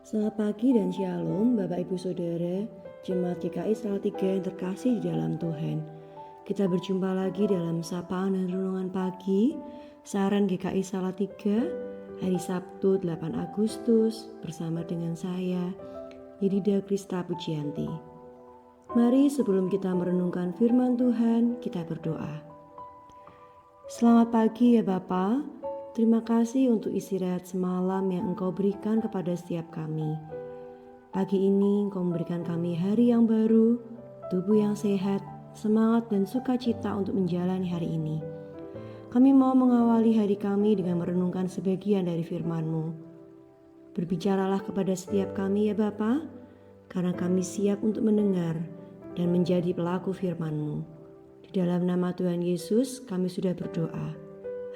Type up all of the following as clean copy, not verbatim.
Selamat pagi dan shalom Bapak Ibu Saudara, Jemaat GKI Salatiga yang terkasih di dalam Tuhan. Kita berjumpa lagi dalam sapaan dan renungan pagi Saran GKI Salatiga hari Sabtu 8 Agustus bersama dengan saya, Yedida Krista Pujianti. Mari sebelum kita merenungkan firman Tuhan, kita berdoa. Selamat pagi ya Bapa. Terima kasih untuk istirahat semalam yang Engkau berikan kepada setiap kami. Pagi ini Engkau memberikan kami hari yang baru, tubuh yang sehat, semangat dan sukacita untuk menjalani hari ini. Kami mau mengawali hari kami dengan merenungkan sebagian dari firman-Mu. Berbicaralah kepada setiap kami ya Bapa, karena kami siap untuk mendengar dan menjadi pelaku firman-Mu. Di dalam nama Tuhan Yesus kami sudah berdoa.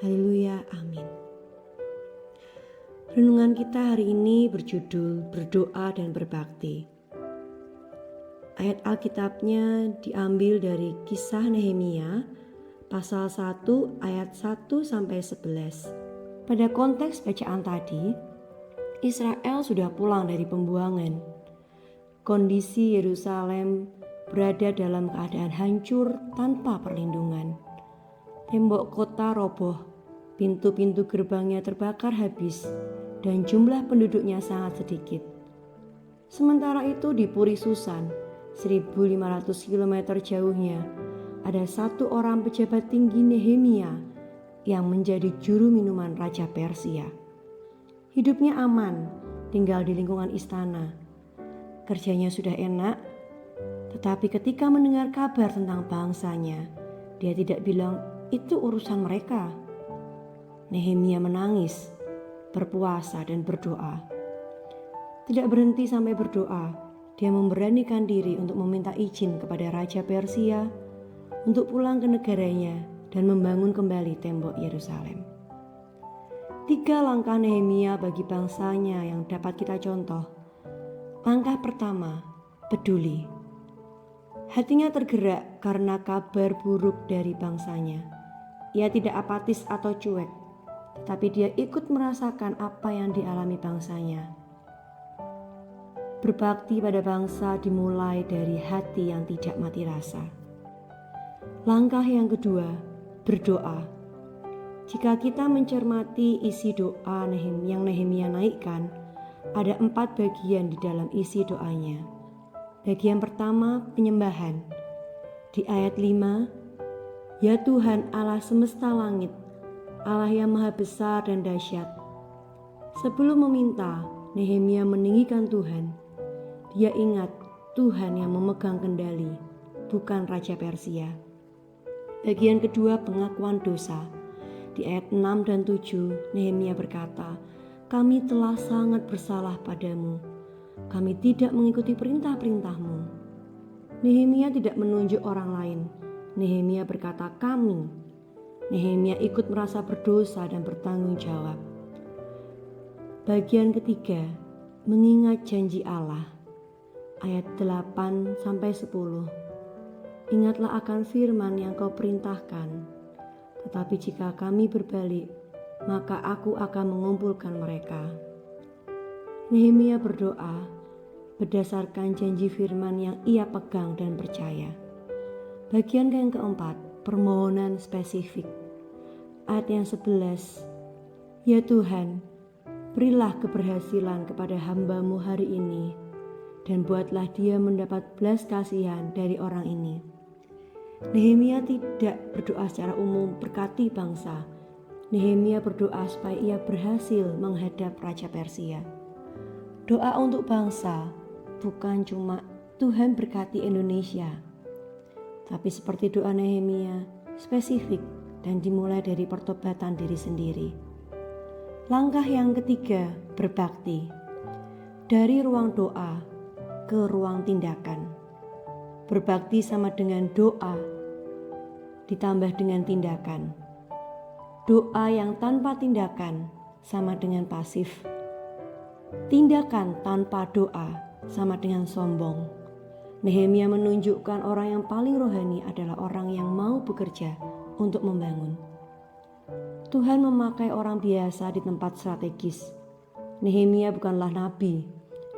Haleluya, amin. Renungan kita hari ini berjudul Berdoa dan Berbakti. Ayat Alkitabnya diambil dari Kisah Nehemia pasal 1 ayat 1-11. Pada konteks bacaan tadi, Israel sudah pulang dari pembuangan. Kondisi Yerusalem berada dalam keadaan hancur tanpa perlindungan. Tembok kota roboh, pintu-pintu gerbangnya terbakar habis, dan jumlah penduduknya sangat sedikit. Sementara itu di Puri Susan, 1.500 km jauhnya, ada satu orang pejabat tinggi Nehemia yang menjadi juru minuman Raja Persia. Hidupnya aman, tinggal di lingkungan istana. Kerjanya sudah enak, tetapi ketika mendengar kabar tentang bangsanya, dia tidak bilang, "Itu urusan mereka." Nehemia menangis, berpuasa dan berdoa. Tidak berhenti sampai berdoa, dia memberanikan diri untuk meminta izin kepada Raja Persia untuk pulang ke negaranya dan membangun kembali tembok Yerusalem. 3 langkah Nehemia bagi bangsanya yang dapat kita contoh. Langkah pertama, peduli. Hatinya tergerak karena kabar buruk dari bangsanya. Ia tidak apatis atau cuek, tetapi dia ikut merasakan apa yang dialami bangsanya. Berbakti pada bangsa dimulai dari hati yang tidak mati rasa. Langkah yang kedua, berdoa. Jika kita mencermati isi doa yang Nehemia naikkan, ada 4 bagian di dalam isi doanya. Bagian pertama, penyembahan. Di ayat 5, "Ya Tuhan Allah semesta langit, Allah yang maha besar dan dahsyat." Sebelum meminta, Nehemia meninggikan Tuhan. Dia ingat Tuhan yang memegang kendali, bukan Raja Persia. Bagian kedua, pengakuan dosa. Di ayat 6 dan 7, Nehemia berkata, "Kami telah sangat bersalah padamu. Kami tidak mengikuti perintah-perintah-Mu." Nehemia tidak menunjuk orang lain. Nehemia berkata kami. Nehemia ikut merasa berdosa dan bertanggung jawab. Bagian ketiga, mengingat janji Allah. Ayat 8-10. "Ingatlah akan firman yang Kau perintahkan. Tetapi jika kami berbalik, maka aku akan mengumpulkan mereka." Nehemia berdoa berdasarkan janji firman yang ia pegang dan percaya. Bagian yang keempat, permohonan spesifik. Ayat yang 11, "Ya Tuhan, berilah keberhasilan kepada hamba-Mu hari ini, dan buatlah dia mendapat belas kasihan dari orang ini." Nehemia tidak berdoa secara umum berkati bangsa. Nehemia berdoa supaya ia berhasil menghadap Raja Persia. Doa untuk bangsa bukan cuma Tuhan berkati Indonesia, tapi seperti doa Nehemia, spesifik dan dimulai dari pertobatan diri sendiri. Langkah yang ketiga, berbakti. Dari ruang doa ke ruang tindakan. Berbakti sama dengan doa ditambah dengan tindakan. Doa yang tanpa tindakan sama dengan pasif. Tindakan tanpa doa sama dengan sombong. Nehemia menunjukkan orang yang paling rohani adalah orang yang mau bekerja untuk membangun. Tuhan memakai orang biasa di tempat strategis. Nehemia bukanlah nabi,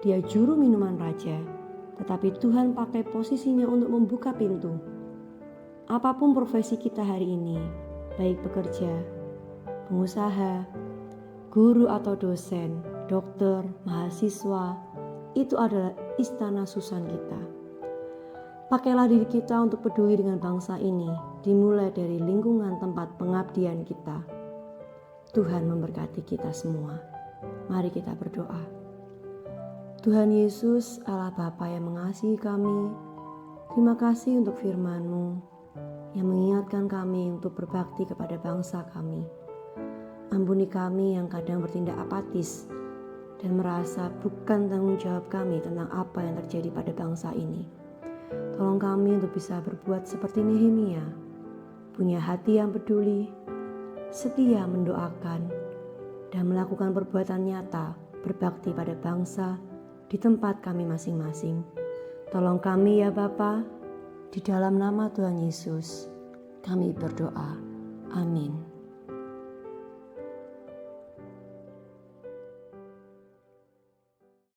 dia juru minuman raja, tetapi Tuhan pakai posisinya untuk membuka pintu. Apapun profesi kita hari ini, baik pekerja, pengusaha, guru atau dosen, dokter, mahasiswa, itu adalah istana Susan kita. Pakailah diri kita untuk peduli dengan bangsa ini, dimulai dari lingkungan tempat pengabdian kita. Tuhan memberkati kita semua. Mari kita berdoa. Tuhan Yesus, Allah Bapa yang mengasihi kami, terima kasih untuk firman-Mu yang mengingatkan kami untuk berbakti kepada bangsa kami. Ampuni kami yang kadang bertindak apatis dan merasa bukan tanggung jawab kami tentang apa yang terjadi pada bangsa ini. Tolong kami untuk bisa berbuat seperti Nehemia, punya hati yang peduli, setia mendoakan, dan melakukan perbuatan nyata berbakti pada bangsa di tempat kami masing-masing. Tolong kami ya Bapa, di dalam nama Tuhan Yesus kami berdoa. Amin.